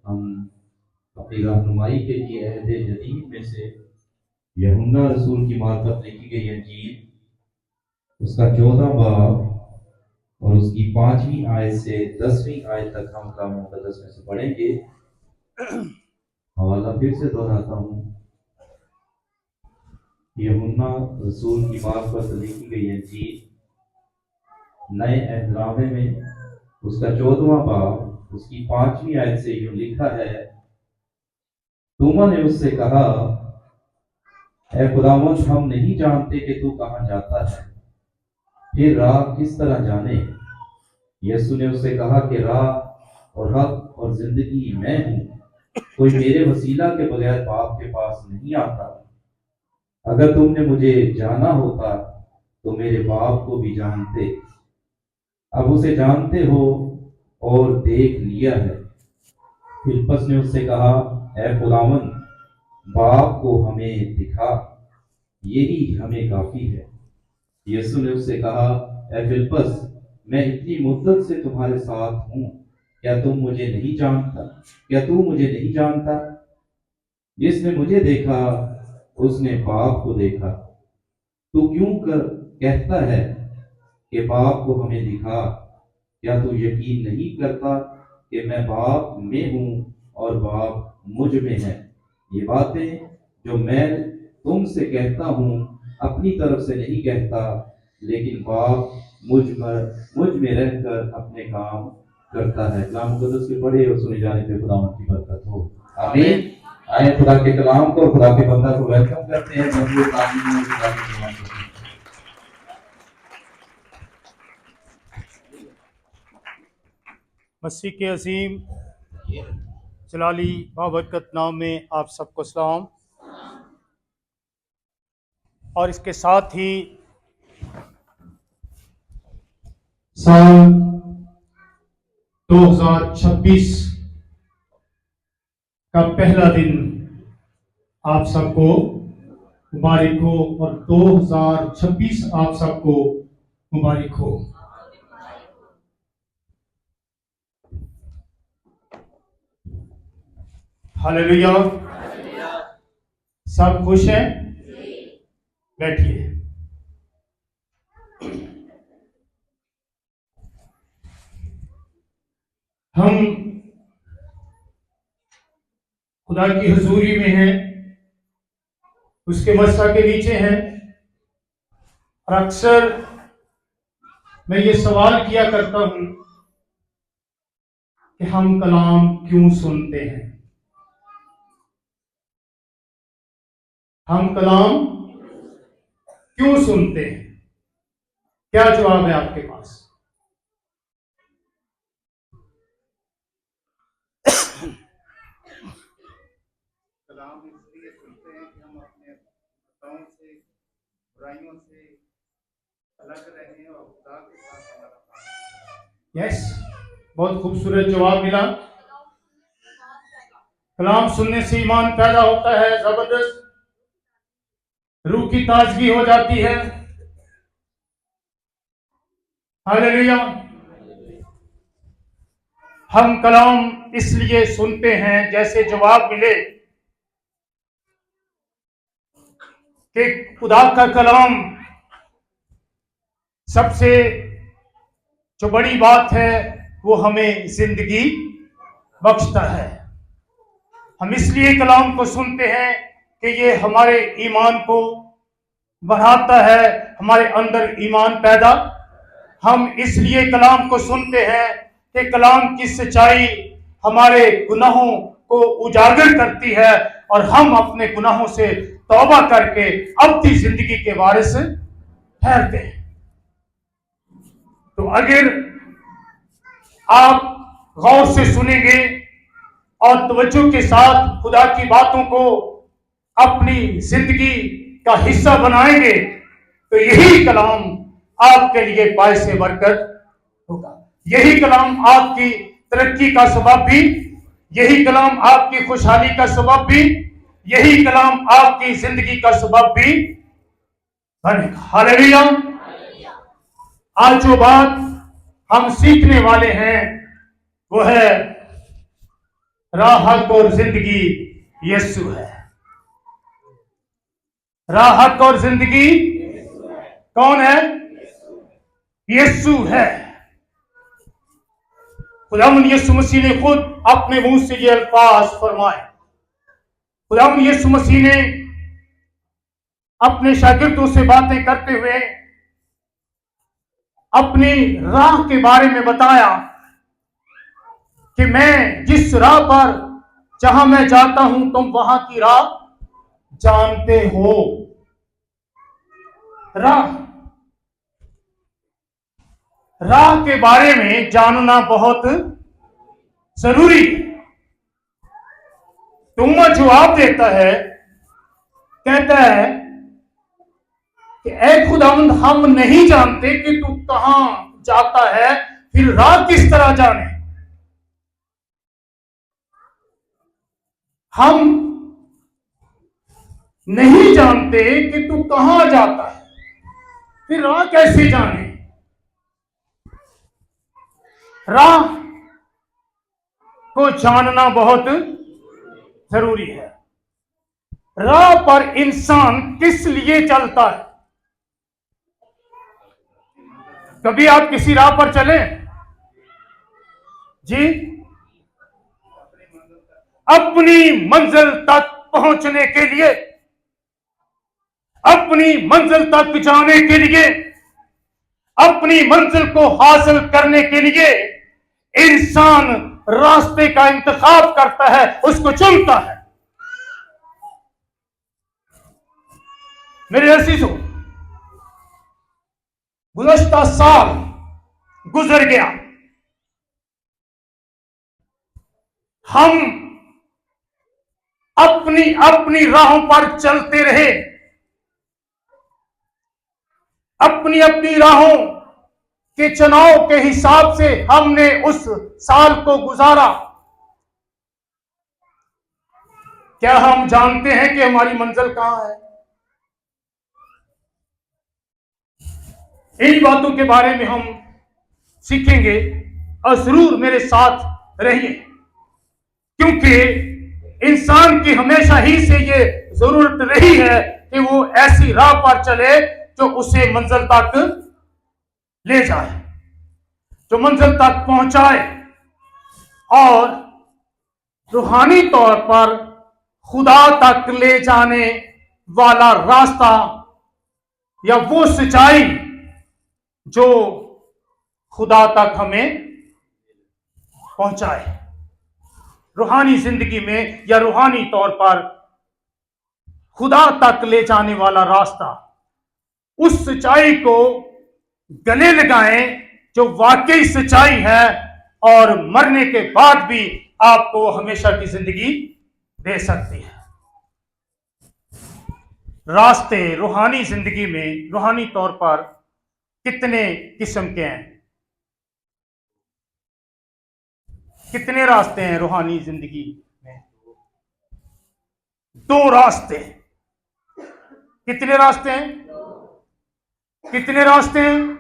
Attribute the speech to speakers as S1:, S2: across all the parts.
S1: हम अपनी रहनुमाई के लिए अहद जदीद में से यूहन्ना रसूल की मार्फत लिखी गई इंजील उसका 14 बाब और उसकी 5वीं आयत से 10वीं आयत तक हम कलाम मुक़द्दस में से पढ़ेंगे। हवाला फिर से दोहराता हूँ, यूहन्ना रसूल की मार्फत लिखी गई इंजील नए अहदनामे में उसका 14वां बाब उसकी 5वीं आयत से यूं लिखा है, तोमा ने उससे कहा, ऐ खुदावंद, हम नहीं जानते कि तू कहाँ जाता है, फिर राह किस तरह जाने। यीशु ने उससे कहा कि राह और हक और जिंदगी मैं हूँ, कोई मेरे वसीला के बगैर बाप के पास नहीं आता। अगर तुमने मुझे जाना होता तो मेरे बाप को भी जानते, अब उसे जानते हो और देख लिया है। फिलिप्पस ने उससे कहा, ऐ खुदावंद, बाप को हमें दिखा, यही हमें काफी है। यीशु ने उससे कहा, ऐ फिलिप्पस, मैं इतनी मुद्दत से तुम्हारे साथ हूँ, क्या तू मुझे नहीं जानता? जिसने मुझे देखा उसने बाप को देखा। तू क्यों कहता है कि बाप को हमें दिखा? क्या तू यकीन नहीं करता कि मैं बाप में हूँ और बाप मुझ में है? ये बातें जो मैं तुमसे कहता हूँ अपनी तरफ से नहीं कहता, लेकिन बाप मुझ में रहकर अपने काम करता है। कलाम मुक़द्दस के पढ़े और सुने जाने पे खुदा की बरकत हो, आमीन। आए खुदा के कलाम को, खुदा के बंदा को वेलकम करते हैं।
S2: मसीह के अजीम जलाली बाबरकत नाम में आप सबको सलाम। और इसके साथ ही साल 2026 का पहला दिन आप सबको मुबारक हो और 2026 आप सबको मुबारक हो। हालेलुया। सब खुश हैं? बैठिए। हम खुदा की हुजूरी में हैं, उसके मस्सा के नीचे हैं, और अक्सर मैं ये सवाल किया करता हूं कि हम कलाम क्यों सुनते हैं? हम कलाम क्यों सुनते हैं? क्या जवाब है आपके पास?
S3: कलाम इसलिए सुनते हैं कि हम अपने खताओं से, बुराइयों से अलग रहें और खुदा के साथ हमारा काम।
S2: यस, बहुत खूबसूरत जवाब मिला। कलाम सुनने से ईमान पैदा होता है, जबरदस्त, रूह की ताजगी हो जाती है। हालेलुया। हम कलाम इसलिए सुनते हैं, जैसे जवाब मिले कि खुदा का कलाम सबसे जो बड़ी बात है वो हमें जिंदगी बख्शता है। हम इसलिए कलाम को सुनते हैं कि ये हमारे ईमान को बढ़ाता है, हमारे अंदर ईमान पैदा। हम इसलिए कलाम को सुनते हैं कि कलाम की सच्चाई हमारे गुनाहों को उजागर करती है और हम अपने गुनाहों से तौबा करके अपनी जिंदगी के वारिस ठहरते हैं। तो अगर आप गौर से सुनेंगे और तवज्जो के साथ खुदा की बातों को अपनी जिंदगी का हिस्सा बनाएंगे, तो यही कलाम आपके लिए बायस बरकत होगा। यही कलाम आपकी तरक्की का सबब भी, यही कलाम आपकी खुशहाली का सबब भी, यही कलाम आपकी जिंदगी का सबब भी बनेगा। हालेलुया। आज जो बात हम सीखने वाले हैं वो है राह, हक और जिंदगी यीशु है। राह, हक और जिंदगी कौन है? यीशु है। खुदावंद यीशु मसीह ने खुद अपने मुंह से ये अल्फाज फरमाए। खुदावंद यीशु मसीह ने अपने शागिर्दों से बातें करते हुए अपनी राह के बारे में बताया कि मैं जिस राह पर जहां मैं जाता हूं तुम वहां की राह जानते हो। राह के बारे में जानना बहुत जरूरी है। तुम जवाब देता है, कहता है कि ऐ खुदावंद, हम नहीं जानते कि तू कहां जाता है, फिर राह किस तरह जाने? हम नहीं जानते कि तू कहां जाता है, फिर राह कैसे जाने? राह को जानना बहुत जरूरी है। राह पर इंसान किस लिए चलता है? कभी आप किसी राह पर चले जी? अपनी मंजिल तक पहुंचने के लिए, अपनी मंजिल तक जाने के लिए, अपनी मंजिल को हासिल करने के लिए इंसान रास्ते का इंतखाब करता है, उसको चुनता है। मेरे अजीजों, गुज़श्ता साल गुजर गया, हम अपनी अपनी राहों पर चलते रहे, अपनी अपनी राहों के चुनाव के हिसाब से हमने उस साल को गुजारा। क्या हम जानते हैं कि हमारी मंजिल कहां है? इन बातों के बारे में हम सीखेंगे और जरूर मेरे साथ रहिए, क्योंकि इंसान की हमेशा ही से ये जरूरत रही है कि वो ऐसी राह पर चले जो उसे मंजिल तक ले जाए, जो मंजिल तक पहुंचाए और रूहानी तौर पर खुदा तक ले जाने वाला रास्ता या वो सच्चाई जो खुदा तक हमें पहुंचाए। रूहानी जिंदगी में या रूहानी तौर पर खुदा तक ले जाने वाला रास्ता, उस सच्चाई को गले लगाएं जो वाकई सच्चाई है और मरने के बाद भी आपको हमेशा की जिंदगी दे सकती है। रास्ते रूहानी जिंदगी में रूहानी तौर पर कितने किस्म के हैं? कितने रास्ते हैं रूहानी जिंदगी में? दो रास्ते। कितने रास्ते हैं? कितने रास्ते हैं?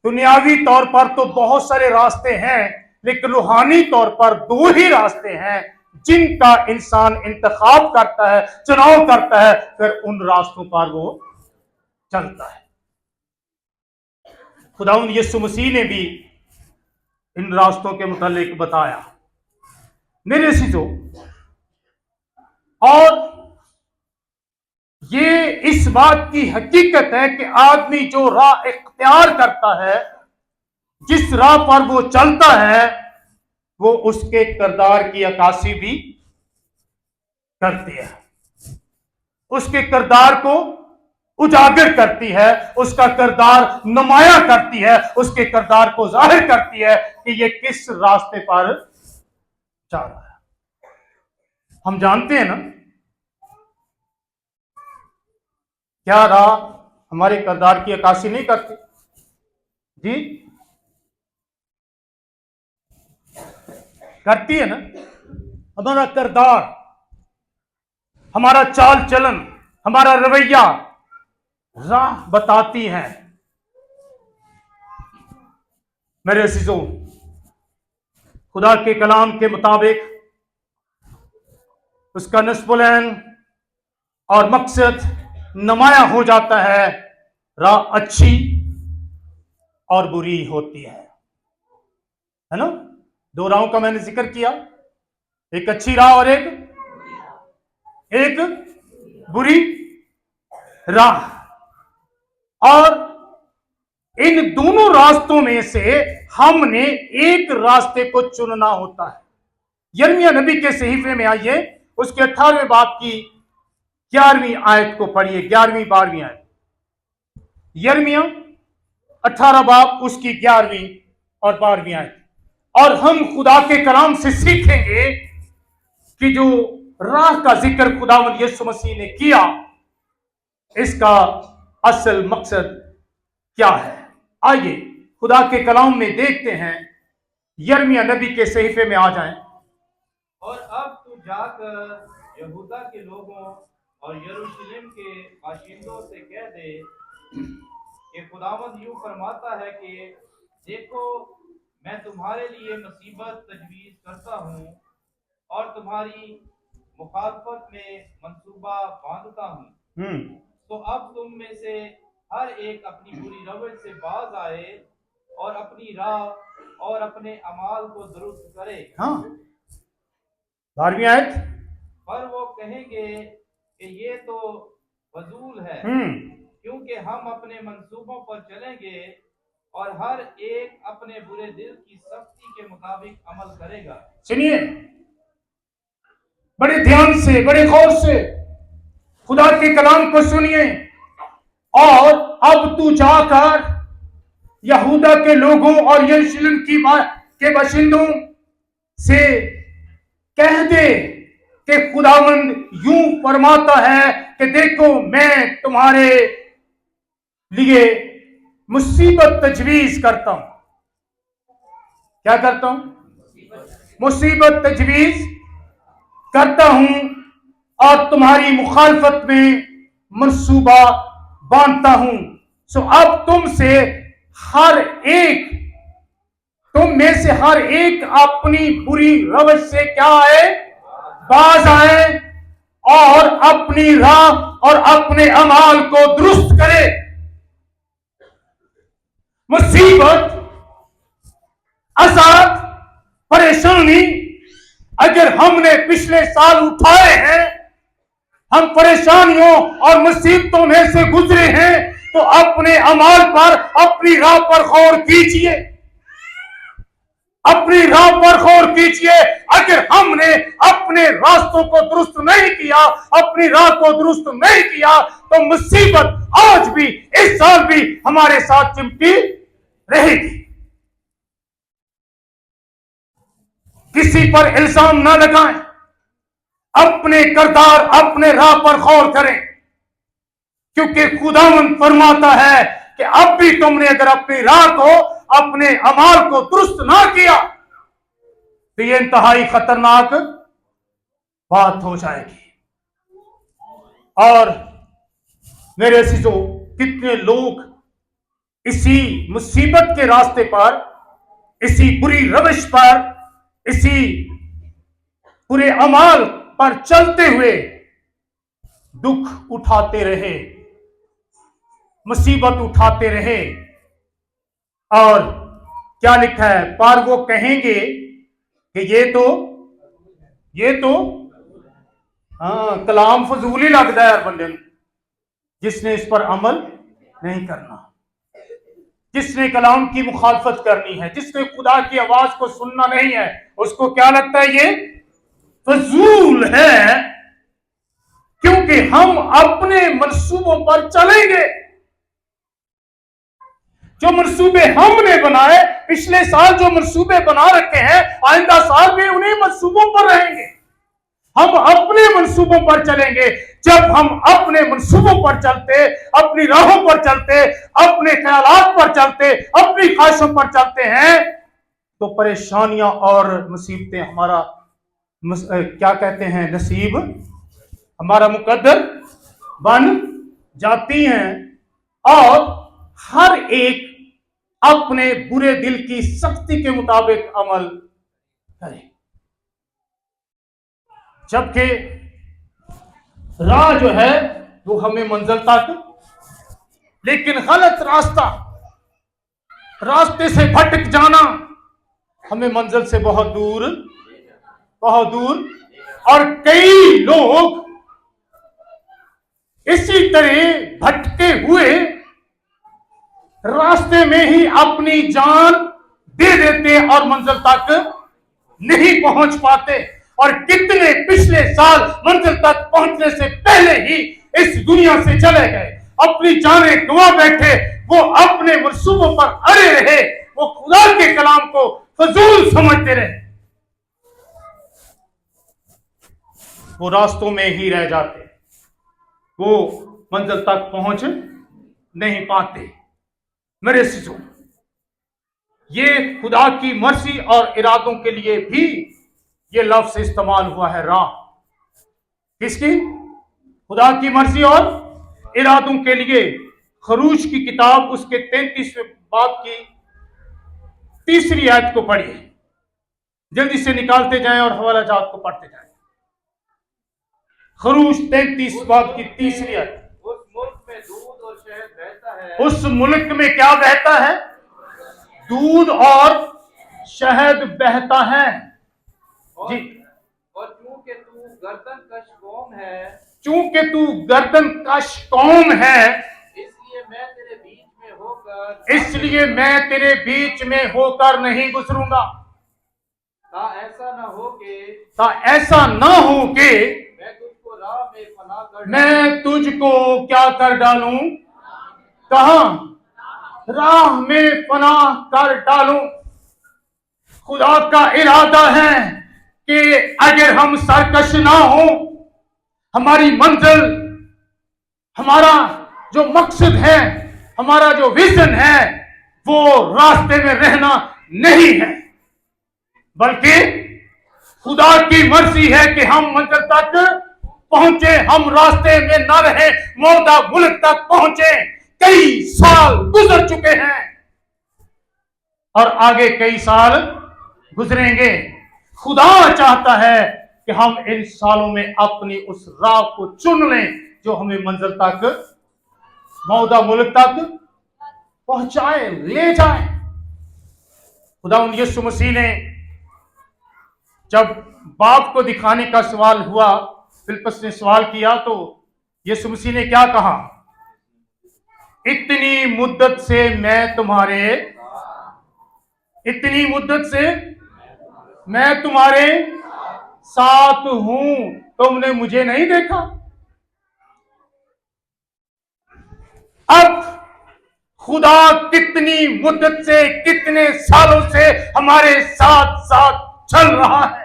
S2: दुनियावी तौर पर तो बहुत सारे रास्ते हैं, लेकिन रूहानी तौर पर दो ही रास्ते हैं जिनका इंसान इंतखाब करता है, चुनाव करता है, फिर उन रास्तों पर वो चलता है। खुदावंद यीशु मसीह ने भी इन रास्तों के मुतालिक बताया। मेरे अजीजों, और ये इस बात की हकीकत है कि आदमी जो राह इख्तियार करता है, जिस राह पर वो चलता है, वो उसके किरदार की अक्कासी भी करती है, उसके किरदार को उजागर करती है, उसका किरदार नुमाया करती है, उसके किरदार को जाहिर करती है कि ये किस रास्ते पर जा रहा है। हम जानते हैं ना, क्या राह हमारे किरदार की अक्कासी नहीं करती जी? करती है ना। हमारा किरदार, हमारा चाल चलन, हमारा रवैया राह बताती है। मेरे अजीजों, खुदा के कलाम के मुताबिक उसका नस्बुलैन और मकसद नुमाया हो जाता है। राह अच्छी और बुरी होती है ना। दो राहों का मैंने जिक्र किया, एक अच्छी राह और एक बुरी राह। और इन दोनों रास्तों में से हमने एक रास्ते को चुनना होता है। यिर्मयाह नबी के सहीफे में आइए, उसके 18वें बाब की 11वीं आयत को पढ़िए, 11वीं 12वीं आयत। यिर्मयाह 18 बाब उसकी 11वीं और 12वीं आयत। और हम खुदा के कलाम से सीखेंगे कि जो राह का जिक्र खुदावंद यीशु मसीह ने किया, इसका असल मकसद क्या है। आइए खुदा के कलाम में देखते हैं। यिर्मयाह नबी के सहीफे में आ जाएं।
S1: और अब तू जाकर यहूदा के लोगों और यरूशलेम के बाशिंदों से कह दे कि खुदावंद यूं फरमाता है कि देखो, मैं तुम्हारे लिए मुसीबत तजवीज करता हूँ और तुम्हारी मुखालफत में मंसूबा बांधता हूँ। तो अब तुम में से हर एक अपनी बुरी रवैय से बाज आए और अपनी राह और अपने अमाल को दुरुस्त करे।
S2: हाँ, 12वीं आयत।
S1: पर वो कहेंगे कि ये तो फजूल है, क्योंकि हम अपने मंसूबों पर चलेंगे और हर एक अपने बुरे दिल की सख्ती के मुताबिक अमल करेगा।
S2: सुनिए बड़े ध्यान से, बड़े गौर से खुदा के कलाम को सुनिए। और अब तू जाकर यहूदा के लोगों और यरूशलेम के बाशिंदों से कह दे कि खुदावंद यूं फरमाता है कि देखो, मैं तुम्हारे लिए मुसीबत तजवीज करता हूं। क्या करता हूं? मुसीबत तजवीज करता हूं और तुम्हारी मुखालफत में मंसूबा बांधता हूं। सो अब तुम में से हर एक अपनी बुरी रवैय से क्या आए? बाज आए और अपनी राह और अपने अमाल को दुरुस्त करे। मुसीबत, अजाब, परेशानी अगर हमने पिछले साल उठाए हैं, हम परेशानियों और मुसीबतों में से गुजरे हैं, तो अपने अमाल पर, अपनी राह पर गौर कीजिए। अपनी राह पर गौर कीजिए। अगर हमने अपने रास्तों को दुरुस्त नहीं किया, अपनी राह को दुरुस्त नहीं किया, तो मुसीबत आज भी, इस साल भी हमारे साथ चिमटी रहेगी। किसी पर इल्जाम ना लगाएं, अपने किरदार, अपने राह पर गौर करें, क्योंकि खुदावंद फरमाता है कि अब भी तुमने अगर अपनी राह को, अपने अमाल को दुरुस्त ना किया, तो यह इंतहाई खतरनाक बात हो जाएगी। और मेरे अजीजों, कितने लोग इसी मुसीबत के रास्ते पर, इसी बुरी रविश पर, इसी बुरे अमाल पर चलते हुए दुख उठाते रहे, मुसीबत उठाते रहे। और क्या लिखा है? पर वो कहेंगे कि ये तो हाँ, कलाम फजूल ही लगता है हर बंदे को, जिसने इस पर अमल नहीं करना, जिसने कलाम की मुखालफत करनी है, जिसने खुदा की आवाज को सुनना नहीं है, उसको क्या लगता है? ये फजूल है, क्योंकि हम अपने मंसूबों पर चलेंगे। जो मंसूबे हमने बनाए, पिछले साल जो मंसूबे बना रखे हैं, आइंदा साल भी उन्हीं मंसूबों पर रहेंगे। हम अपने मंसूबों पर चलेंगे। जब हम अपने मंसूबों पर चलते, अपनी राहों पर चलते, अपने ख्यालात पर चलते, अपनी ख्वाहिशों पर चलते हैं, तो परेशानियां और मुसीबतें हमारा क्या कहते हैं, नसीब, हमारा मुकद्दर बन जाती हैं। और हर एक अपने बुरे दिल की सख्ती के मुताबिक अमल करे। जबकि राह जो है वो हमें मंजिल तक, लेकिन गलत रास्ते से भटक जाना हमें मंजिल से बहुत दूर, बहुत दूर। और कई लोग इसी तरह भटके हुए रास्ते में ही अपनी जान दे देते और मंजिल तक नहीं पहुंच पाते। और कितने पिछले साल मंजिल तक पहुंचने से पहले ही इस दुनिया से चले गए, अपनी जानें गंवा बैठे, वो अपने मंसूबों पर अड़े रहे, वो खुदा के कलाम को फजूल समझते रहे, वो रास्तों में ही रह जाते, वो मंजिल तक पहुंच नहीं पाते। मेरे सिसो, ये खुदा की मर्जी और इरादों के लिए भी ये लफ्ज इस्तेमाल हुआ है, राह। किसकी? खुदा की मर्जी और इरादों के लिए। खरूज की किताब उसके 33वें बाब की 3री आयत को पढ़िए, जल्दी से निकालते जाएं और हवाला जात को पढ़ते जाएं। खरूज 33 बाब की 3री आयत।
S1: उस मुल्क में दूध और शहद बहता है।
S2: उस मुल्क में क्या बहता है? दूध और शहद बहता है। जी।
S1: और चूंकि तू गर्दन कश कौम है,
S2: चूंकि तू गर्दन कश कौम है,
S1: इसलिए मैं तेरे बीच में होकर नहीं गुजरूंगा। ता ऐसा ना हो कि मैं तुझको क्या कर डालूं? कहां? राह में पनाह कर डालूं। खुदा का इरादा है कि अगर हम सरकश ना हो, हमारी मंजिल, हमारा जो मकसद है, हमारा जो विजन है, वो रास्ते में रहना नहीं है, बल्कि खुदा की मर्जी है कि हम मंजिल तक पहुंचे, हम रास्ते में न रहे, मौदा मुल्क तक पहुंचे। कई साल गुजर चुके हैं और आगे कई साल गुजरेंगे। खुदा चाहता है कि हम इन सालों में अपनी उस राह को चुन लें जो हमें मंजिल तक, मौदा मुल्क तक पहुंचाए, ले जाए। खुदावंद यीशु मसीह ने जब बाप को दिखाने का सवाल हुआ, फिलिप्पस ने सवाल किया, तो यीशु मसीह ने क्या कहा? इतनी मुद्दत से मैं तुम्हारे साथ हूं, तुमने मुझे नहीं देखा। अब खुदा कितनी मुद्दत से, कितने सालों से हमारे साथ साथ चल रहा है।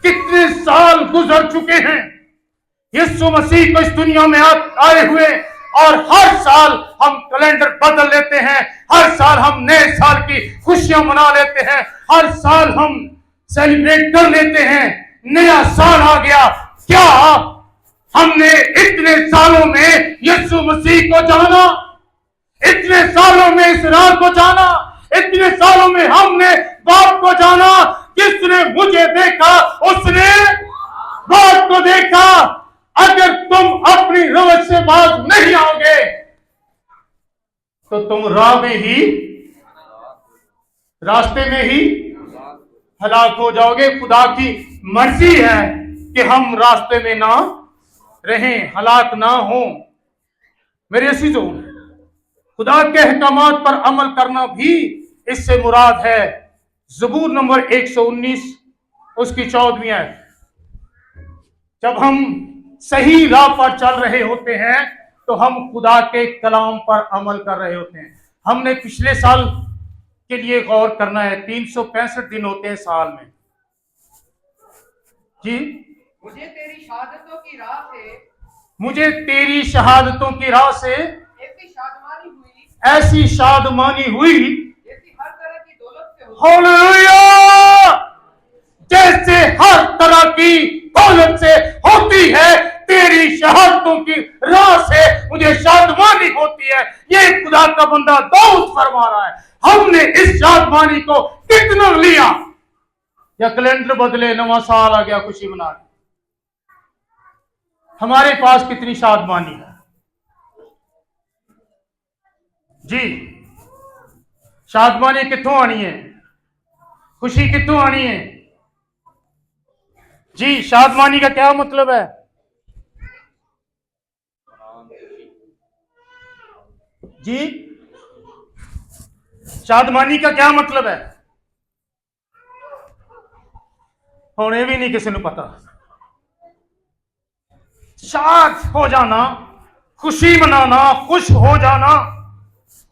S1: कितने साल गुजर चुके हैं यीशु मसीह को इस दुनिया में आए हुए, और हर साल हम कैलेंडर बदल लेते हैं, हर साल हम नए साल की खुशियां मना लेते हैं, हर साल हम सेलिब्रेट कर लेते हैं, नया साल आ गया। क्या हमने इतने सालों में यीशु मसीह को जाना? इतने सालों में इस राह को जाना? इतने सालों में हमने बाप को जाना? किसने मुझे देखा उसने बाप को देखा। अगर तुम अपनी रवच से बाज नहीं आओगे तो तुम रास्ते में ही हलाक हो जाओगे। खुदा की मर्जी है कि हम रास्ते में ना रहें, हलाक ना हो। मेरे अजीजों, खुदा के अहकामात पर अमल करना भी इससे मुराद है। ज़बूर नंबर 119 उसकी 14वीं आयत। जब हम सही राह पर चल रहे होते हैं तो हम खुदा के कलाम पर अमल कर रहे होते हैं। हमने पिछले साल के लिए गौर करना है। 365 दिन होते हैं साल में। जी,
S4: मुझे तेरी शहादतों की राह से
S2: ऐसी शादमानी हुई
S4: जैसी हर तरह की दौलत से होती
S2: हालेलुया, जैसे हर तरह की दौलत से होती है, तेरी शहादतों की राह से मुझे शादमानी होती है। ये खुदा का बंदा दाऊद फरमा रहा है। हमने इस शादमानी को कितना लिया? या कैलेंडर बदले, नवा साल आ गया, खुशी मना। हमारे पास कितनी शादमानी है जी। शादमानी कित्थों आनी है, खुशी कित्थों आनी है जी। शादमानी का क्या मतलब है जी? शादमानी का क्या मतलब है? होने भी नहीं किसी को पता। शाद हो जाना, खुशी मनाना, खुश हो जाना,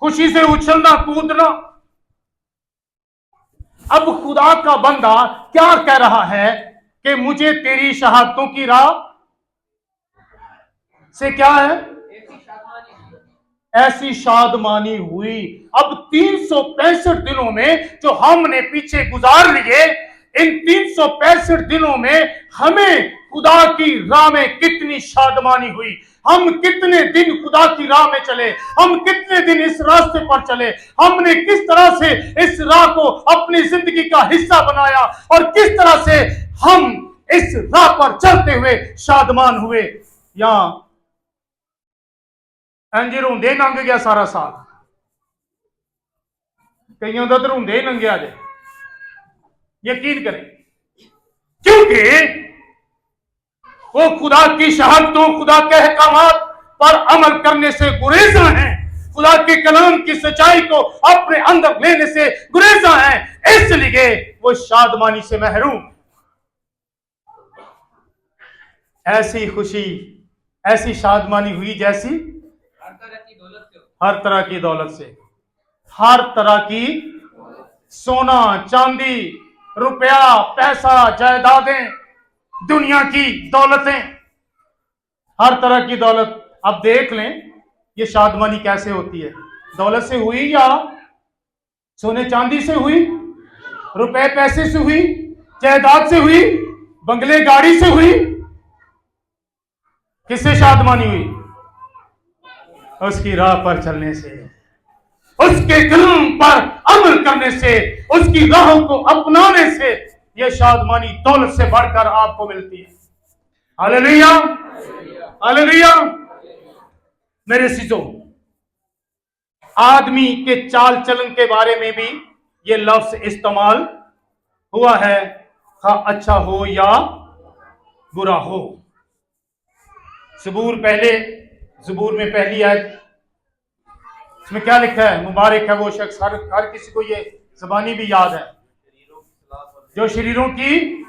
S2: खुशी से उछलना कूदना। अब खुदा का बंदा क्या कह रहा है कि मुझे तेरी शहादतों की राह से क्या है, ऐसी शादमानी हुई। अब 365 दिनों में जो हमने पीछे गुजार लिए, इन 365 दिनों में हमें खुदा की राह में कितनी शादमानी हुई। हम कितने दिन खुदा की राह में चले, हम कितने दिन इस रास्ते पर चले, हमने किस तरह से इस राह को अपनी जिंदगी का हिस्सा बनाया और किस तरह से हम इस राह पर चलते हुए शादमान हुए। यहां इंज रोंदे लंघ गया सारा साल, कईयों का तो रोंदे ही लंघिया जे। यकीन करें, क्योंकि वो खुदा की शहादतों, खुदा के अहकामात पर अमल करने से गुरेजा हैं, खुदा के कलाम की सच्चाई को अपने अंदर लेने से गुरेजा हैं, इसलिए वो शादमानी से महरूम। ऐसी खुशी, ऐसी शादमानी हुई जैसी
S4: हर तरह की दौलत से,
S2: हर तरह की दौलत से, हर तरह की सोना चांदी, रुपया, पैसा, जायदादें, दुनिया की दौलतें, हर तरह की दौलत। अब देख लें ये शादमानी कैसे होती है। दौलत से हुई या सोने चांदी से हुई, रुपए पैसे से हुई, जायदाद से हुई, बंगले गाड़ी से हुई, किससे शादमानी हुई? उसकी राह पर चलने से, उसके कलाम पर अमल करने से, उसकी राहों को अपनाने से यह शादमानी दौलत से बढ़कर आपको मिलती है। Hallelujah, hallelujah. मेरे सिजो, आदमी के चाल चलन के बारे में भी यह लफ्ज इस्तेमाल हुआ है, खा अच्छा हो या बुरा हो। ज़बूर में पहली आयत, इसमें क्या लिखा है? मुबारक है वो शख्स, हर किसी को ये ज़बानी भी याद है, जो शरीरों की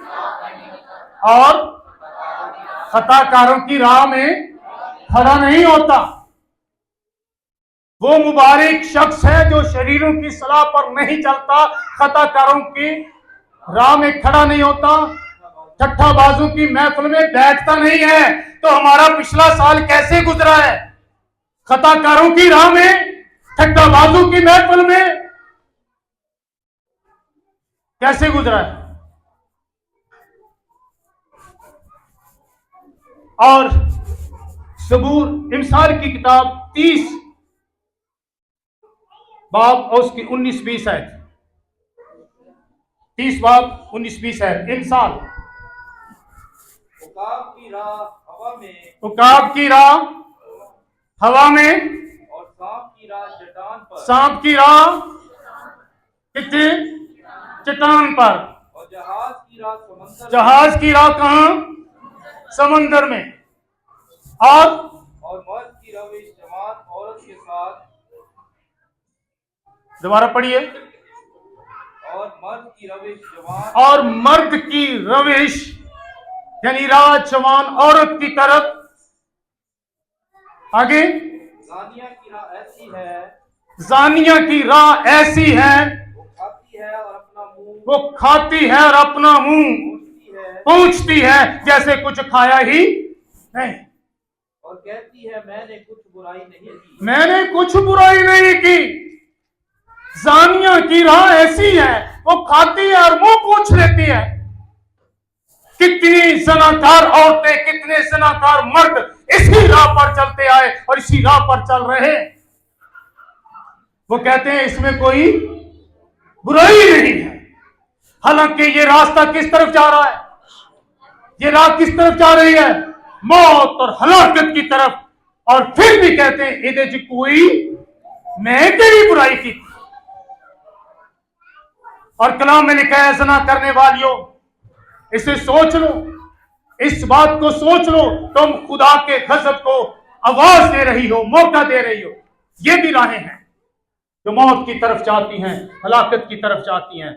S2: और खताकारों की राह में खड़ा नहीं होता। वो मुबारक शख्स है जो शरीरों की सलाह पर नहीं चलता, खताकारों की राह में खड़ा नहीं होता, ठट्ठाबाजों की महफिल में बैठता नहीं है। तो हमारा पिछला साल कैसे गुजरा है? खताकारों की राह में, ठट्ठाबाजों की महफिल में कैसे गुजरा है? और ज़बूर इमसाल की किताब 30 बाब और उसकी 19-20 है, 30 बाब 19-20 है। इमसाल,
S1: उकाब की राह हवा में,
S2: उकाब की राह हवा में,
S1: और सांप की राह चट्टान पर,
S2: सांप की राह कितने चट्टान पर,
S1: और जहाज की राह समंदर,
S2: जहाज की राह कहां? समंदर में। और
S1: मर्द की रविश जवान औरत के साथ,
S2: दोबारा पढ़िए।
S1: और मर्द की रविश जवान,
S2: और मर्द की रविश यानी राह जवान औरत की तरफ। आगे,
S1: जानिया की राह ऐसी है,
S2: जानिया की राह ऐसी है,
S1: वो खाती है और अपना मुंह,
S2: वो खाती है और अपना मुंह पूछती है जैसे कुछ खाया ही नहीं,
S1: और कहती है मैंने कुछ बुराई नहीं की,
S2: मैंने कुछ बुराई नहीं की। जानिया की राह ऐसी है, वो खाती है और मुंह पूछ लेती है। कितनी जनाकार औरतें, कितने जनाकार मर्द इसी राह पर चलते आए और इसी राह पर चल रहे। वो कहते हैं इसमें कोई बुराई नहीं है, हालांकि ये रास्ता किस तरफ जा रहा है? ये राह किस तरफ जा रही है? मौत और हलाकत की तरफ, और फिर भी कहते हैं इधे जी कोई मैं तेरी बुराई की। और कलाम में लिखा है, ज़ना करने वालियों, इसे सोच लो, इस बात को सोच लो, तुम खुदा के गजब को आवाज दे रही हो, मौका दे रही हो। ये भी राहें हैं जो मौत की तरफ जाती हैं, हलाकत की तरफ जाती हैं।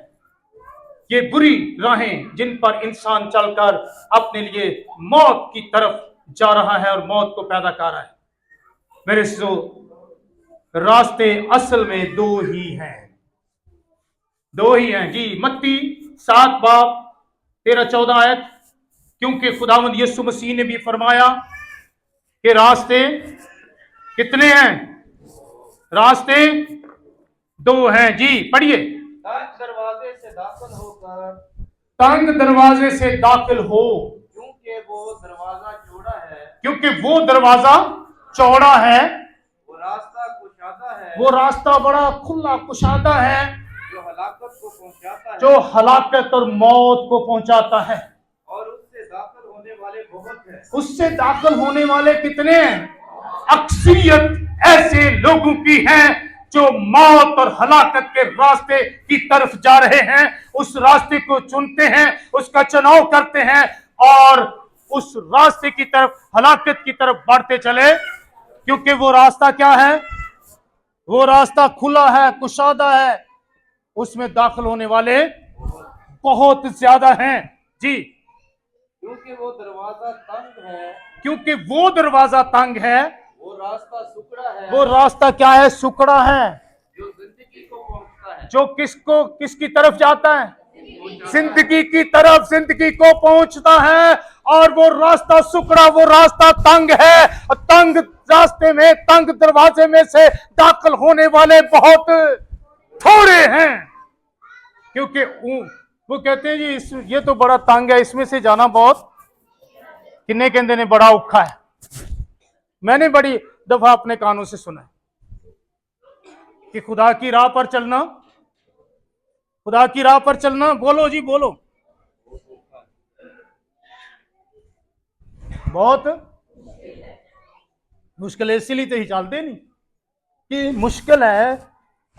S2: ये बुरी राहें जिन पर इंसान चलकर अपने लिए मौत की तरफ जा रहा है और मौत को पैदा कर रहा है। मेरे सो रास्ते असल में दो ही हैं, दो ही हैं जी। मत्ती 7 बाब 13-14 आयत, क्योंकि खुदावंद यीशु मसीह ने भी फरमाया कि रास्ते कितने हैं, रास्ते दो हैं जी। पढ़िए,
S1: तंग दरवाजे से दाखिल होकर,
S2: तंग दरवाजे से दाखिल हो,
S1: क्योंकि वो दरवाजा चौड़ा है,
S2: क्योंकि वो दरवाजा चौड़ा है,
S1: वो रास्ता कुशादा है,
S2: वो रास्ता बड़ा खुला कुशादा है,
S1: जो हलाकत को पहुंचाता है,
S2: जो हलाकत और मौत को पहुंचाता है,
S1: और उससे दाखिल होने वाले बहुत हैं।
S2: उससे दाखिल होने वाले कितने हैं? अक्सरियत ऐसे लोगों की है जो मौत और हलाकत के रास्ते की तरफ जा रहे हैं, उस रास्ते को चुनते हैं, उसका चुनाव करते हैं और उस रास्ते की तरफ, हलाकत की तरफ बढ़ते चले। क्योंकि वो रास्ता क्या है? वो रास्ता खुला है, कुशादा है, उसमें दाखिल होने वाले बहुत ज्यादा हैं जी।
S1: क्योंकि वो दरवाजा तंग है,
S2: क्योंकि वो दरवाजा तंग है,
S1: वो रास्ता सुकड़ा है,
S2: वो रास्ता क्या है? सुकड़ा है,
S1: जो जिंदगी को पहुंचता है,
S2: जो किसको, किसकी तरफ जाता है? जिंदगी की तरफ, जिंदगी को पहुंचता है। और वो रास्ता सुकड़ा, वो रास्ता तंग है। तंग रास्ते में, तंग दरवाजे में से दाखिल होने वाले बहुत थोड़े हैं। क्योंकि वो कहते हैं जी ये तो बड़ा तंग है, इसमें से जाना बहुत, किन्ने कहते ने बड़ा औखा है। मैंने बड़ी दफा अपने कानों से सुना कि खुदा की राह पर चलना, खुदा की राह पर चलना, बोलो जी बोलो, बहुत मुश्किल है। इसीलिए तो ही चलते नहीं कि मुश्किल है,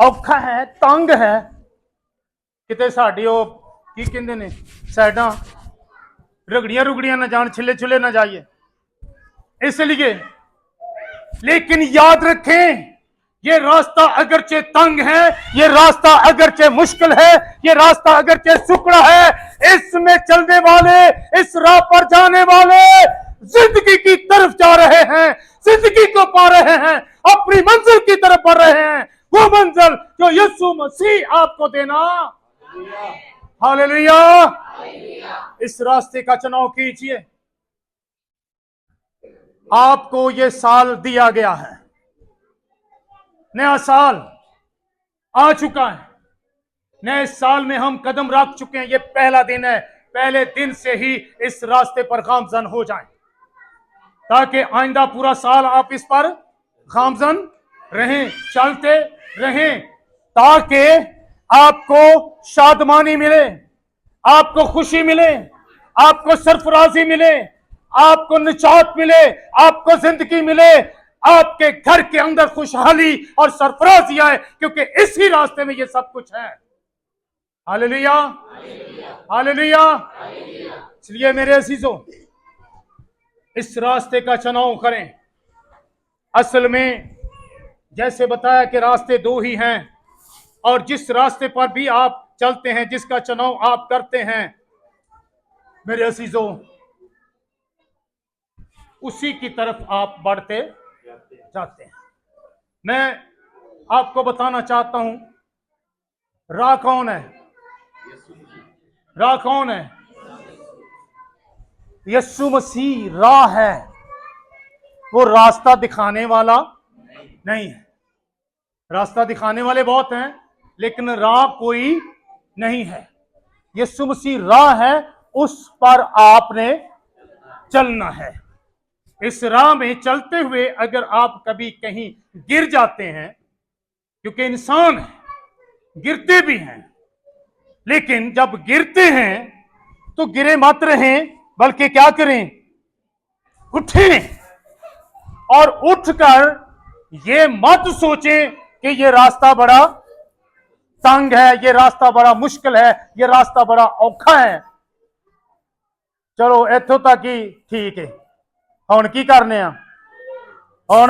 S2: औखा है, तंग है। किते साड़ी वो की कहते ने साइडा रगड़ियां रुगड़ियां ना जान, छिले छुले ना जाइए, इसलिए। लेकिन याद रखें, ये रास्ता अगरचे तंग है, ये रास्ता अगरचे मुश्किल है, ये रास्ता अगरचे सुकड़ा है, इसमें चलने वाले, इस राह पर जाने वाले जिंदगी की तरफ जा रहे हैं, जिंदगी को पा रहे हैं, अपनी मंजिल की तरफ बढ़ रहे हैं, वो मंजिल जो यीशु मसीह आपको देना। हालेलुया। इस रास्ते का चुनाव कीजिए। आपको ये साल दिया गया है, नया साल आ चुका है, नए साल में हम कदम रख चुके हैं। ये पहला दिन है, पहले दिन से ही इस रास्ते पर गामजन हो जाएं, ताकि आइंदा पूरा साल आप इस पर गामजन रहें, चलते रहें, ताकि आपको शादमानी मिले, आपको खुशी मिले, आपको सरफराजी मिले, आपको निजात मिले, आपको जिंदगी मिले, आपके घर के अंदर खुशहाली और सरफराजी आए, क्योंकि इसी रास्ते में ये सब कुछ है। Hallelujah, hallelujah. इसलिए मेरे अजीजों, इस रास्ते का चुनाव करें। असल में जैसे बताया कि रास्ते दो ही हैं, और जिस रास्ते पर भी आप चलते हैं, जिसका चुनाव आप करते हैं, मेरे अजीजों, उसी की तरफ आप बढ़ते जाते हैं। मैं आपको बताना चाहता हूं, राह कौन है? राह कौन है? यीशु मसीह राह है। वो रास्ता दिखाने वाला नहीं है। रास्ता दिखाने वाले बहुत हैं, लेकिन राह कोई नहीं है। यीशु मसीह राह है, उस पर आपने चलना है। इस राह में चलते हुए अगर आप कभी कहीं गिर जाते हैं, क्योंकि इंसान है, गिरते भी हैं, लेकिन जब गिरते हैं तो गिरे मत रहें, बल्कि क्या करें? उठें और उठकर ये मत सोचें कि ये रास्ता बड़ा तंग है, ये रास्ता बड़ा मुश्किल है, ये रास्ता बड़ा औखा है। चलो इत्थों तक ही ठीक है, हुण की करने आ? हुण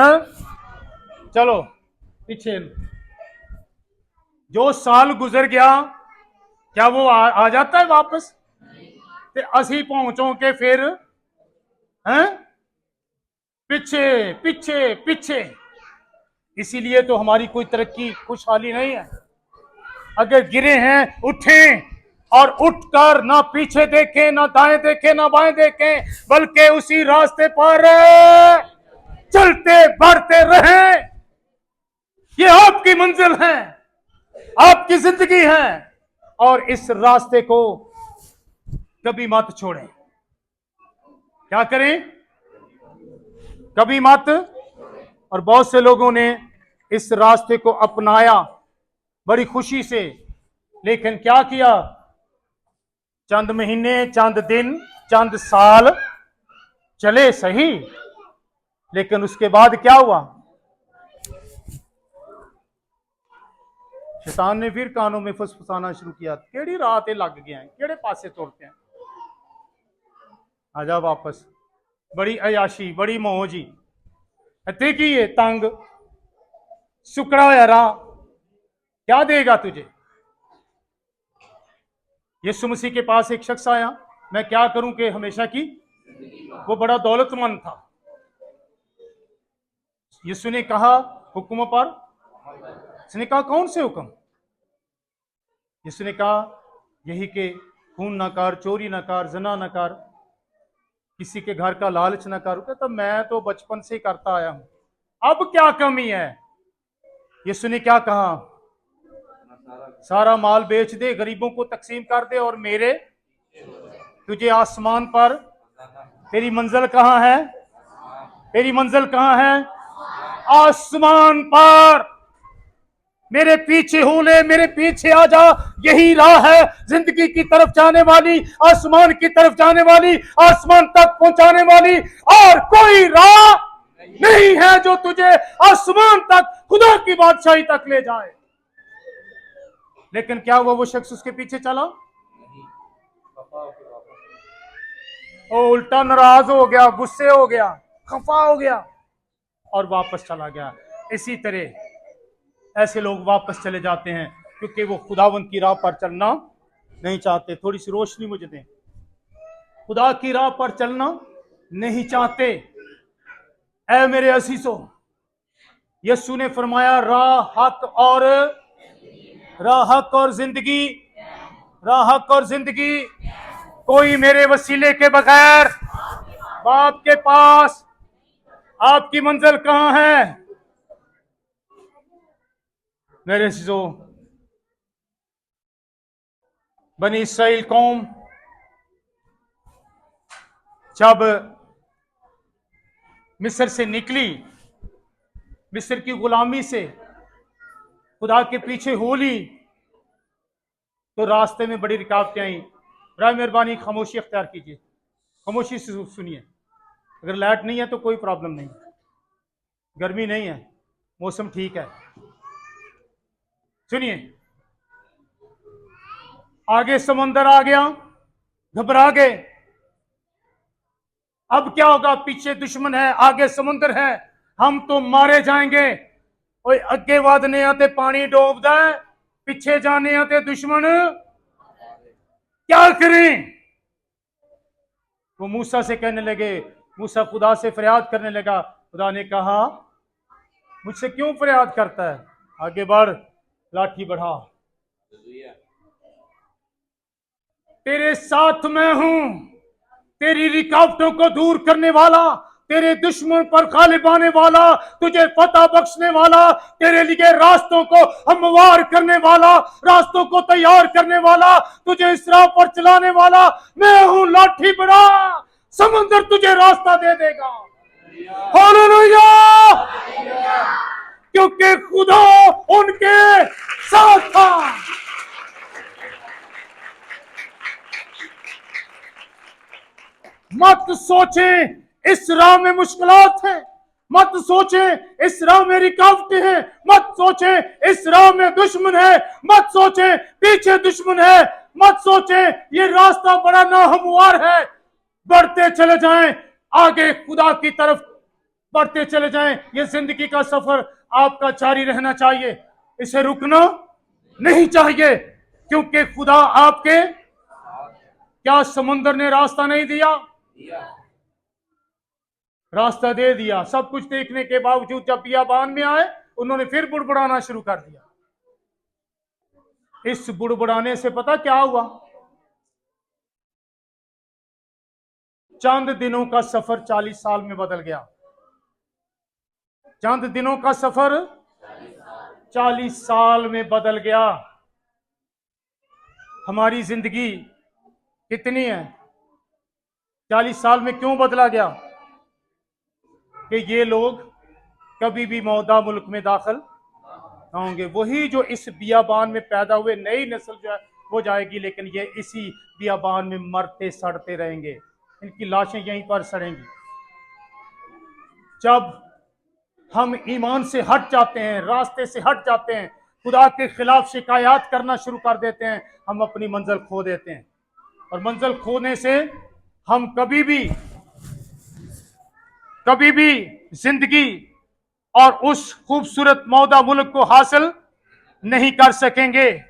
S2: चलो पीछे। जो साल गुजर गया क्या वो आ जाता है वापस? ते असी पहुंचों के फिर हैं पीछे पीछे पीछे। इसीलिए तो हमारी कोई तरक्की खुशहाली नहीं है। अगर गिरे हैं उठें और उठकर ना पीछे देखें, ना दाएं देखें, ना बाएं देखें, बल्कि उसी रास्ते पर चलते बढ़ते रहें। ये आपकी मंजिल है, आपकी जिंदगी है, और इस रास्ते को कभी मत छोड़ें। क्या करें? कभी मत। और बहुत से लोगों ने इस रास्ते को अपनाया बड़ी खुशी से, लेकिन क्या किया? चंद महीने, चंद दिन, चंद साल चले सही, लेकिन उसके बाद क्या हुआ? शैतान ने फिर कानों में फुसफुसाना शुरू किया, केड़ी रात लग गया है, केड़े पासे तुरते हैं, आजा वापस। बड़ी अयाशी, बड़ी मौज ही इतने की है, तंग सुकड़ा हुआ राह क्या देगा तुझे? यीशु मसीह के पास एक शख्स आया, मैं क्या करूं कि हमेशा की, वो बड़ा दौलतमंद था। यीशु ने कहा हुक्मों पर, उसने कहा कौन से हुक्म? यीशु ने कहा यही कि खून ना कर, चोरी ना कर, जना ना कर, किसी के घर का लालच ना कर। तो मैं तो बचपन से ही करता आया हूं, अब क्या कमी है? यीशु ने क्या कहा? सारा माल बेच दे, गरीबों को तकसीम कर दे, और मेरे तुझे आसमान पर, तेरी मंजिल कहां है? तेरी मंजिल कहां है? आसमान पर। मेरे पीछे हो ले, मेरे पीछे आ जा। यही राह है जिंदगी की तरफ जाने वाली, आसमान की तरफ जाने वाली, आसमान तक पहुंचाने वाली, और कोई राह नहीं है जो तुझे आसमान तक, खुदा की बादशाही तक ले जाए। लेकिन क्या हुआ? वो शख्स उसके पीछे चला, वो उल्टा नाराज हो गया, गुस्से हो गया, खफा हो गया और वापस चला गया। इसी तरह ऐसे लोग वापस चले जाते हैं क्योंकि वो खुदावंत की राह पर चलना नहीं चाहते। थोड़ी सी रोशनी मुझे दें। खुदा की राह पर चलना नहीं चाहते। ऐ मेरे असीसों, यीशु ने फरमाया राह हक और जिंदगी, राह हक और जिंदगी, कोई मेरे वसीले के बगैर बाप के पास। आपकी मंजिल कहां है मेरे अजीजों? बनी इस्राइल कौम जब मिस्र से निकली, मिस्र की गुलामी से खुदा के पीछे हो ली, तो रास्ते में बड़ी रुकावटें आई। बराए मेहरबानी खामोशी अख्तियार कीजिए, खामोशी से सुनिए। अगर लाइट नहीं है तो कोई प्रॉब्लम नहीं, गर्मी नहीं है, मौसम ठीक है। सुनिए, आगे समंदर आ गया, घबरा गए। अब क्या होगा? पीछे दुश्मन है, आगे समुद्र है, हम तो मारे जाएंगे। ओए अगे वधने आते पानी डोबदा है, पीछे जाने आते दुश्मन, क्या करें? वो मूसा से कहने लगे, मूसा खुदा से फरियाद करने लगा। खुदा ने कहा मुझसे क्यों फरियाद करता है? आगे बढ़, लाठी बढ़ा, तेरे साथ मैं हूं, तेरी रुकावटों को दूर करने वाला, तेरे दुश्मन पर गालिब आने वाला, तुझे फतह बख्शने वाला, तेरे लिए रास्तों को हमवार करने वाला, रास्तों को तैयार करने वाला, तुझे इस राह पर चलाने वाला मैं हूं। लाठी बढ़ा, समुद्र तुझे रास्ता दे देगा। हालेलुया! क्योंकि खुदा उनके साथ था। मत सोचें इस राह में मुश्किलात हैं, मत सोचे इस राह में रुकावटें हैं, मत सोचे इस राह में दुश्मन है, मत सोचे पीछे दुश्मन है, मत सोचे ये रास्ता बड़ा नाहमवार है। बढ़ते चले जाएं, आगे खुदा की तरफ बढ़ते चले जाएं। ये जिंदगी का सफर आपका जारी रहना चाहिए, इसे रुकना नहीं चाहिए, क्योंकि खुदा आपके, क्या समुद्र ने रास्ता नहीं दिया? रास्ता दे दिया। सब कुछ देखने के बावजूद जब बियाबान में आए, उन्होंने फिर बुड़बुड़ाना शुरू कर दिया। इस बुड़बुड़ाने से पता क्या हुआ? चंद दिनों का सफर 40 साल में बदल गया। चंद दिनों का सफर 40 साल में बदल गया। हमारी जिंदगी कितनी है? 40 साल में क्यों बदला गया? कि ये लोग कभी भी मौदा मुल्क में दाखिल ना होंगे। वही जो इस बियाबान में पैदा हुए नई नस्ल जो है वो जाएगी, लेकिन ये इसी बियाबान में मरते सड़ते रहेंगे, इनकी लाशें यहीं पर सड़ेंगी। जब हम ईमान से हट जाते हैं, रास्ते से हट जाते हैं, खुदा के खिलाफ शिकायत करना शुरू कर देते हैं, हम अपनी मंजिल खो देते हैं। और मंजिल खोने से हम कभी भी जिंदगी और उस खूबसूरत मौदा मुल्क को हासिल नहीं कर सकेंगे।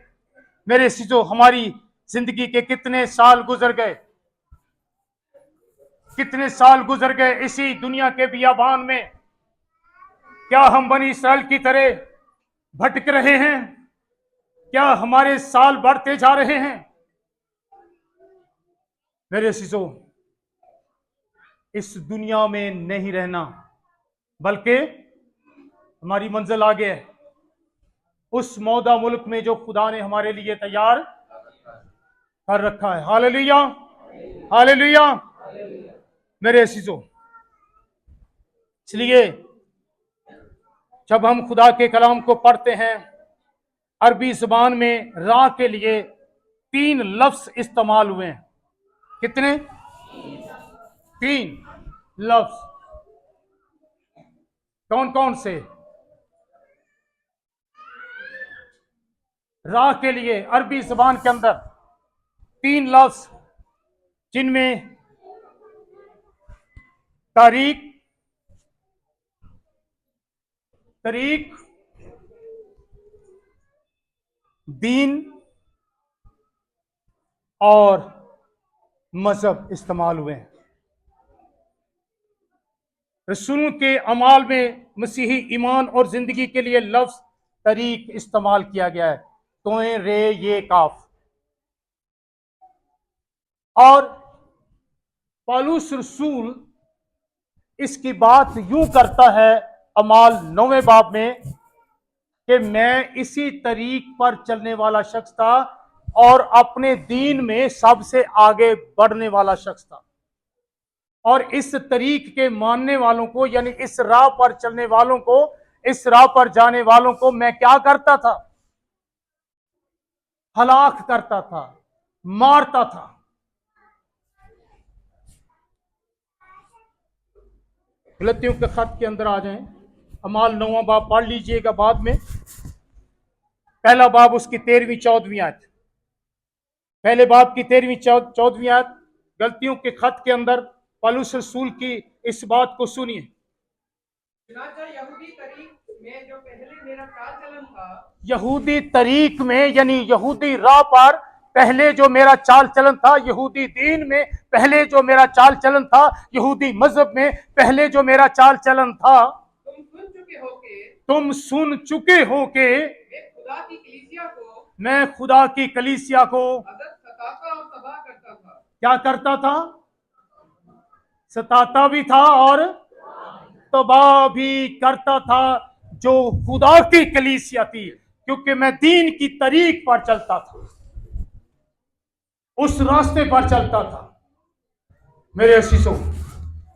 S2: मेरे सिजो, हमारी जिंदगी के कितने साल गुजर गए, कितने साल गुजर गए इसी दुनिया के बियाबान में। क्या हम बनी इसराइल की तरह भटक रहे हैं? क्या हमारे साल बढ़ते जा रहे हैं? मेरे सिजो, इस दुनिया में नहीं रहना, बल्कि हमारी मंजिल आगे है, उस मौदा मुल्क में जो खुदा ने हमारे लिए तैयार कर रखा है। Hallelujah, hallelujah. मेरे अजीजों, इसलिए जब हम खुदा के कलाम को पढ़ते हैं, अरबी जुबान में राह के लिए 3 लफ्ज इस्तेमाल हुए हैं। कितने? 3 लफ्ज। कौन कौन से? राह के लिए अरबी जुबान के अंदर 3 लफ्ज, जिनमें तारीख, दीन और मजहब इस्तेमाल हुए हैं। रसूलों के अमाल में मसीही ईमान और जिंदगी के लिए लफ्ज तरीक इस्तेमाल किया गया है, तोए रे ये काफ। और पौलुस रसूल इसकी बात यूं करता है अमाल 9वें बाब में कि मैं इसी तरीक पर चलने वाला शख्स था और अपने दीन में सबसे आगे बढ़ने वाला शख्स था। और इस तरीक के मानने वालों को, यानी इस राह पर चलने वालों को, इस राह पर जाने वालों को मैं क्या करता था? हलाक करता था, मारता था। गलतियों के खत के अंदर आ जाएं, अमाल 9वां बाब पढ़ लीजिएगा बाद में। पहला बाब उसकी 13वीं 14वीं आयत, पहले बाब की 13वीं 14वीं आयत, गलतियों के खत के अंदर पौलुस रसूल की इस बात को सुनिए।
S4: यहूदी तरीक में जो पहले मेरा चाल चलन था,
S2: यहूदी तरीक में यानी यहूदी राह पर पहले जो मेरा चाल चलन था, यहूदी दीन में पहले जो मेरा चाल चलन था, यहूदी मजहब में पहले जो मेरा चाल चलन था, तुम सुन चुके हो के मैं खुदा की कलीसिया को
S4: सताता और तबाह करता था।
S2: क्या करता था? सताता भी था और तबाह भी करता था, जो खुदा की कलीसिया थी, क्योंकि मैं दीन की तरीक पर चलता था, उस रास्ते पर चलता था। मेरे असीसों,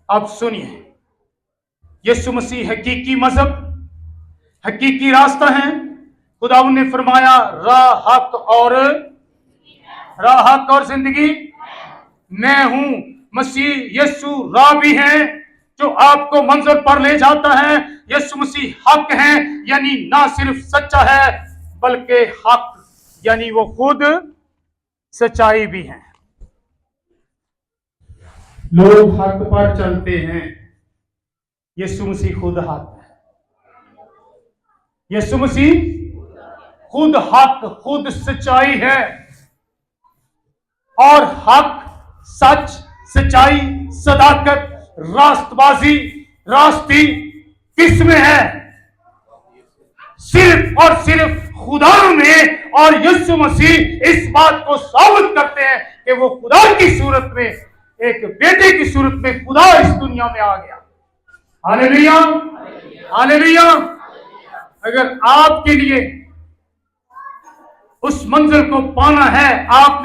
S2: आप सुनिए, यीशु मसीह हकीकी मजहब, हकीकी रास्ता है। खुदा ने फरमाया राह हक और जिंदगी मैं हूं। मसीह यीशु राह भी हैं, जो आपको मंजिल पर ले जाता है। यीशु मसीह हक है, यानी ना सिर्फ सच्चा है बल्कि हक यानी वो खुद सच्चाई भी है। लोग हक पर चलते हैं, यीशु मसीह खुद हक है। यीशु मसीह खुद हक, खुद सच्चाई है। और हक, सच, सच्चाई, सदाकत, रास्तबाजी, रास्ती किस में है? सिर्फ और सिर्फ खुदा में। और यीशु मसीह इस बात को साबित करते हैं कि वो खुदा की सूरत में, एक बेटे की सूरत में खुदा इस दुनिया में आ गया। Hallelujah, hallelujah. अगर आपके लिए उस मंजिल को पाना है, आप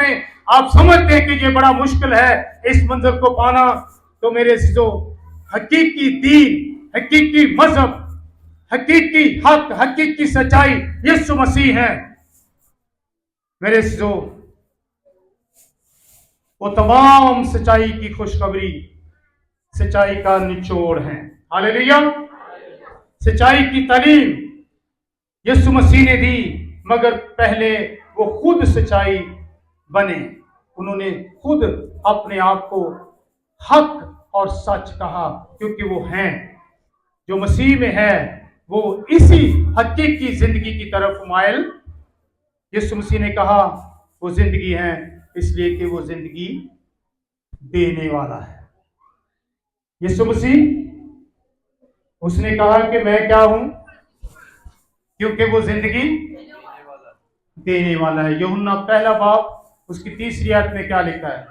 S2: समझते हैं कि ये बड़ा मुश्किल है इस मंजिल को पाना, तो मेरे जो हकीकी दीन, हकीकी मजहब, हकीकी हक, हकीकी सच्चाई यीशु मसीह है। मेरे जो वो तमाम सच्चाई की खुशखबरी, सच्चाई का निचोड़ है। हालेलुया। सच्चाई की तालीम यीशु मसीह ने दी, मगर पहले वो खुद सच्चाई बने। उन्होंने खुद अपने आप को हक और सच कहा, क्योंकि वो हैं जो मसीह में है, वो इसी हकीकी जिंदगी की तरफ मायल। यीशु मसीह ने कहा वो जिंदगी है, इसलिए कि वो जिंदगी देने वाला है। यीशु मसीह, उसने कहा कि मैं क्या हूं, क्योंकि वो जिंदगी देने वाला है। यूहन्ना पहला बाब उसकी 3री आयत में क्या लिखा है?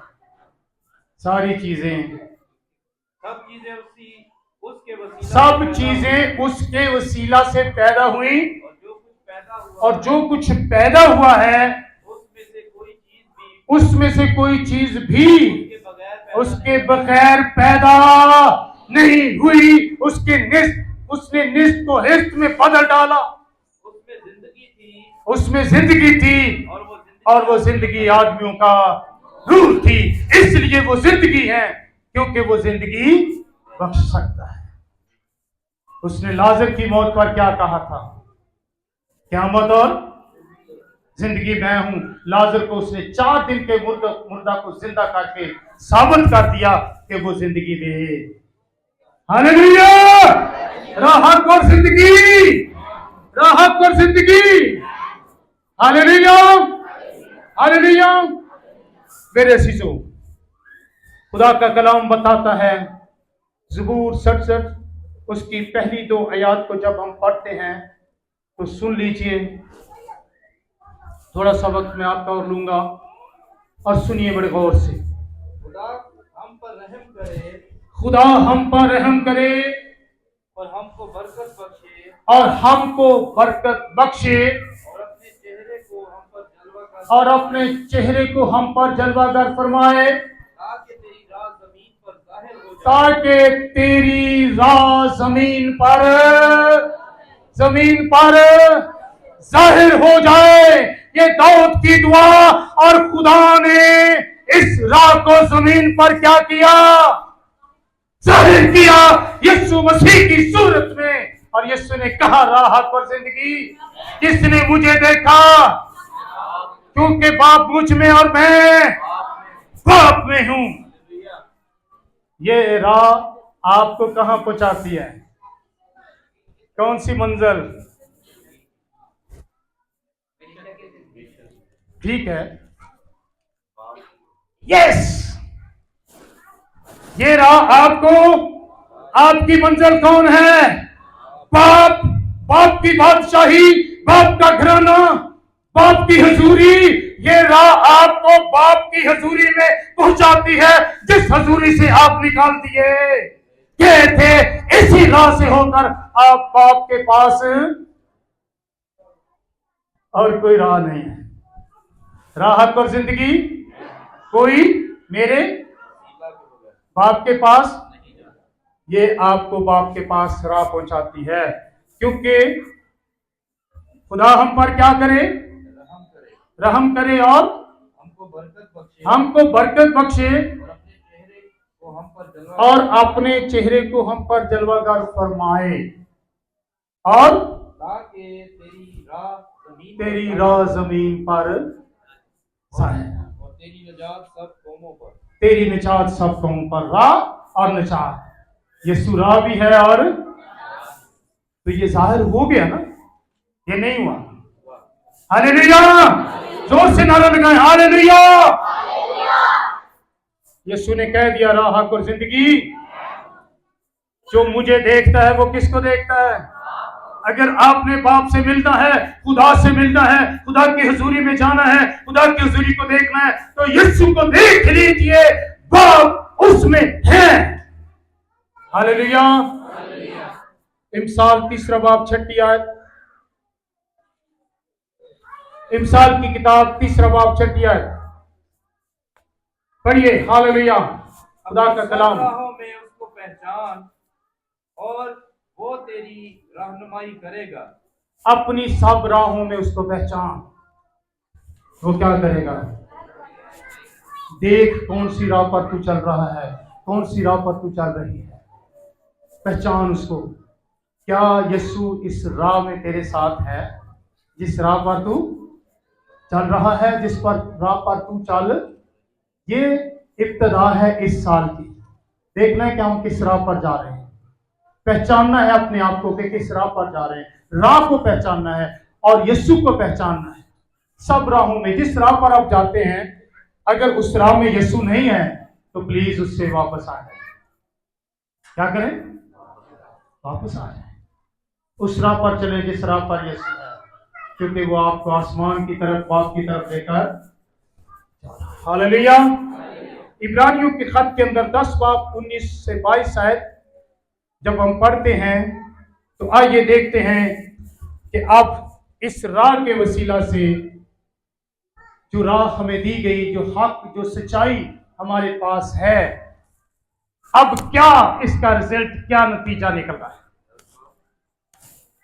S2: सारी चीजें, सब चीजें उसके वसीला से पैदा हुई, और जो कुछ पैदा हुआ है उसमें से कोई चीज भी उसके बगैर पैदा नहीं हुई। उसने निस्त को हिस्त में बदल डाला। उसमें जिंदगी थी, और वो जिंदगी आदमियों का रूह थी। इसलिए वो जिंदगी है, क्योंकि वो जिंदगी बख्श सकता है। उसने लाजर की मौत पर क्या कहा था? क़यामत और जिंदगी मैं हूं। लाजर को उसने 4 दिन के मुर्दा को जिंदा करके साबित कर दिया कि वो जिंदगी दे। हालेलुया। राहत और जिंदगी, राहत और जिंदगी। Hallelujah, hallelujah. मेरे अजीजों, खुदा का कलाम बताता है, ज़बूर 67 उसकी पहली 2 आयत को जब हम पढ़ते हैं तो सुन लीजिए। थोड़ा सा वक्त मैं आपका और लूंगा, और सुनिए बड़े गौर से।
S1: खुदा हम पर रहम करे,
S2: खुदा हम पर रहम करे
S1: और हमको बरकत बख्शे,
S2: और हमको बरकत बख्शे, और अपने चेहरे को हम पर जलवागर फरमाए,
S1: ताकि तेरी राह जमीन पर जाहिर हो जाए,
S2: ताकि तेरी राह जमीन पर जाहिर हो जाए। ये दाऊद की दुआ, और खुदा ने इस राह को जमीन पर क्या किया? जाहिर किया यीशु मसीह की सूरत में। और यीशु ने कहा, राहत और जिंदगी किसने मुझे देखा? क्योंकि बाप मुझ में और मैं बाप में हूं। ये राह आपको कहां पहुंचाती है? कौन सी मंजिल? ठीक है, यस। ये राह आपको, आपकी मंजिल कौन है? बाप, बाप की बादशाही, बाप का घराना, बाप की हजूरी। ये राह आपको बाप की हजूरी में पहुंचाती है, जिस हजूरी से आप निकाल दिए गए थे। इसी राह से होकर आप बाप के पास, और कोई राह नहीं है। राहत और जिंदगी कोई मेरे बाप के पास, ये आपको बाप के पास राह पहुंचाती है। क्योंकि खुदा हम पर क्या करे? रहम करे और हमको बरकत बख्शे,
S1: और अपने चेहरे को हम पर जलवा
S2: और अपने चेहरे को हम पर जलवागर फरमाए, और
S1: ताकि
S2: तेरी राह जमीन पर साए,
S1: और तेरी निजात सब कौमों पर।
S2: तेरी निजात सब कौमों पर। राह और निजात, यीशु राह भी है, और तो ये जाहिर हो गया ना, ये नहीं हुआ। हालेलुया, जोर से नारा लगाएं, हालेलुया। यीशु ने कह दिया राह, हक और जिंदगी। जो मुझे देखता है वो किसको देखता है? अगर आपने बाप से मिलना है, खुदा से मिलना है, खुदा की हुजूरी में जाना है, खुदा की हुजूरी को देखना है, तो यीशु को देख लीजिए, बाप उसमें है। हालेलुया। इमसाल 3 बाब 6 आयत, इमसाल की किताब 3 बाब 6 आयत पढ़िए। हालेलुया, खुदा का कलाम।
S1: राहों में उसको पहचान और वो तेरी रहनुमाई करेगा।
S2: अपनी सब राहों में उसको पहचान, वो क्या करेगा? देख कौन सी राह पर तू चल रहा है, कौन सी राह पर तू चल रही है, पहचान उसको। क्या यीशु इस राह में तेरे साथ है? जिस राह पर तू चल रहा है, जिस पर राह पर तू चल, ये इब्तिदा है इस साल की। देखना है कि हम किस राह पर जा रहे हैं, पहचानना है अपने आप को कि किस राह पर जा रहे हैं, राह को पहचानना है और यीशु को पहचानना है। सब राहों में, जिस राह पर आप जाते हैं, अगर उस राह में यीशु नहीं है तो प्लीज उससे वापस आ जाए। क्या करें? वापस आ जाए, उस राह पर चले जिस राह पर यीशु है, क्योंकि वो आपको आसमान की तरफ, बाप की तरफ लेकर। हालेलुया। इब्रानियों के खत के अंदर 10 बाब 19 से 22 आयत जब हम पढ़ते हैं तो आइए देखते हैं कि अब इस राह के वसीला से, जो राह हमें दी गई, जो हक, जो सच्चाई हमारे पास है, अब क्या इसका रिजल्ट, क्या नतीजा निकल रहा है,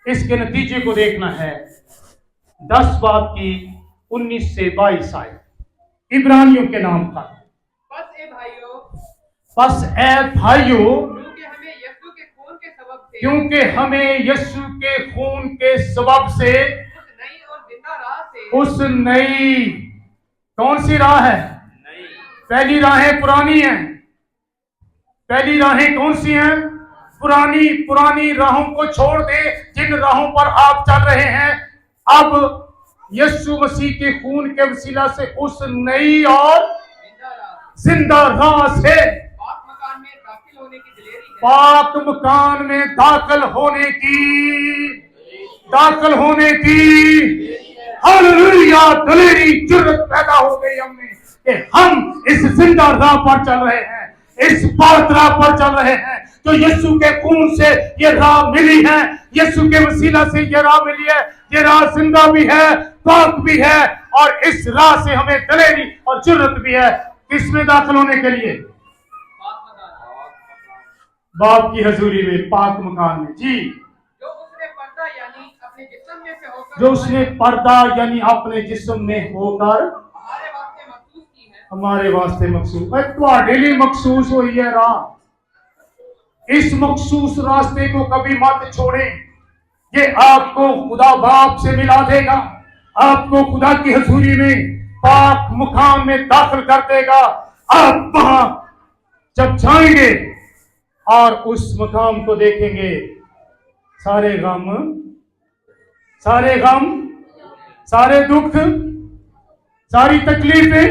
S2: इसके नतीजे को देखना है। 10 बाब की 19 से 22 आयत इब्रानियों के नाम पर।
S4: बस ए भाइयों,
S2: बस ए भाइयों,
S4: क्योंकि हमें यीशु के खून के सबब से
S2: क्योंकि हमें यीशु के खून के सबब से
S4: उस नई और जिंदा राह से,
S2: उस नई, कौन सी राह है? पहली राहें पुरानी हैं। पहली राहें कौन सी हैं? पुरानी। पुरानी राहों को छोड़ दे, जिन राहों पर आप चल रहे हैं, अब यीशु मसीह के खून के वसीला से उस नई और
S4: जिंदा राह
S2: जिंदा राह से
S4: पाक मकान में दाखिल होने की दिलेरी है।
S2: पाक मकान में दाखिल होने की, दाखिल होने की हालेलुया, दिलेरी, जुर्रत पैदा हो गई हमें कि हम इस जिंदा राह पर चल रहे हैं, इस पाक राह पर चल रहे हैं। तो यीशु के खून से ये राह मिली है, यीशु के वसीला से ये राह मिली है। ये राह जिंदा भी है, पाक भी है, और इस राह से हमें दिलेरी और जुर्रत भी है। किसमें दाखिल होने के लिए? बाप की हजूरी में, पाक मकान में। जी,
S4: जो उसने पर्दा यानी अपने जिस्म में से होकर,
S2: जो उसने पर्दा यानी अपने जिस्म में होकर
S4: हमारे वास्ते मखसूस की है।
S2: हमारे वास्ते मखसूस, तुम्हारे लिए मखसूस हुई है राह। इस मखसूस रास्ते को कभी मत छोड़ें। ये आपको खुदा बाप से मिला देगा, आपको खुदा की हजूरी में, पाक मुकाम में दाखिल कर देगा। आप वहां जब जाएंगे और उस मुकाम को देखेंगे, सारे गम, सारे गम, सारे दुख, सारी तकलीफें,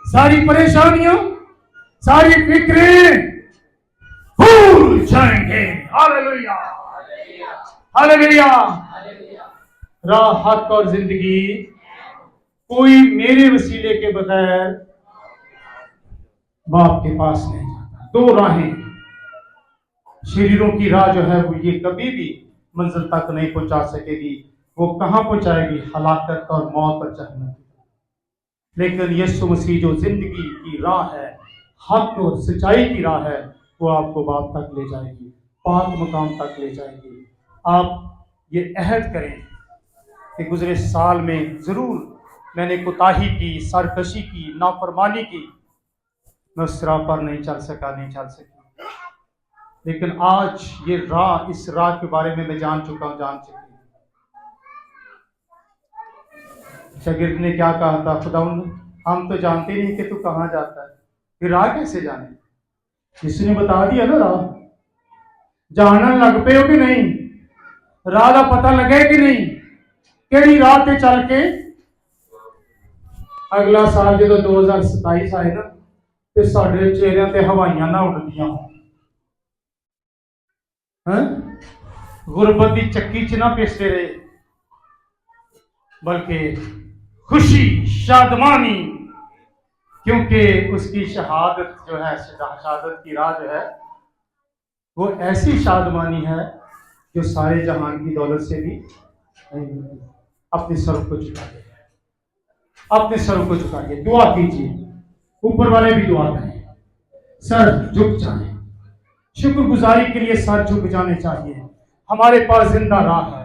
S2: सारी परेशानियां, सारी फिक्रें भूल जाएंगे। Hallelujah, hallelujah. राह, हक और जिंदगी कोई मेरे वसीले के बगैर बाप के पास नहीं जाता। 2 राहें, शरीरों की राह जो है वो ये कभी भी मंजिल तक नहीं पहुंचा सकेगी। वो कहां पहुंचाएगी? हलाकत और मौत और जहन्नम। लेकिन यीशु मसीह जो जिंदगी की राह है, हक और सच्चाई की राह है, वो आपको बाप तक ले जाएगी, पाक मकाम तक ले जाएगी। आप ये अहद करें कि गुजरे साल में जरूर मैंने कोताही की, सरकशी की, नाफरमानी की, मैं उस राह पर नहीं चल सका, नहीं चल सकी। लेकिन आज ये राह, इस राह के बारे में मैं जान चुका हूं, जान चुकी हूं। शागिर्द ने क्या कहा था, खुदावंद हम तो जानते नहीं कि तू कहाँ जाता है, फिर राह कैसे जाने? यीशु ने बता दिया ना राह। जानन लग पे हो कि नहीं? राह का पता लगे कि नहीं? केड़ी राह पे चल के अगला साल जो 2027 आए ना, ते साडे चेहरिਆਂ ते हवाइयां ना उड़दियां हो, गुरबत की चक्की च ना पिसते रहे, बल्कि खुशी, शादमानी, क्योंकि उसकी शहादत जो है, शहादत की राह जो है, वो ऐसी शादमानी है जो सारे जहान की दौलत से भी नहीं मिलती। अपने सर को झुकाइए, अपने सर को झुकाइए, दुआ कीजिए, ऊपर वाले भी दुआ करें, सर झुक जाए। शुक्रगुजारी के लिए सर झुक जाने चाहिए। हमारे पास जिंदा राह है,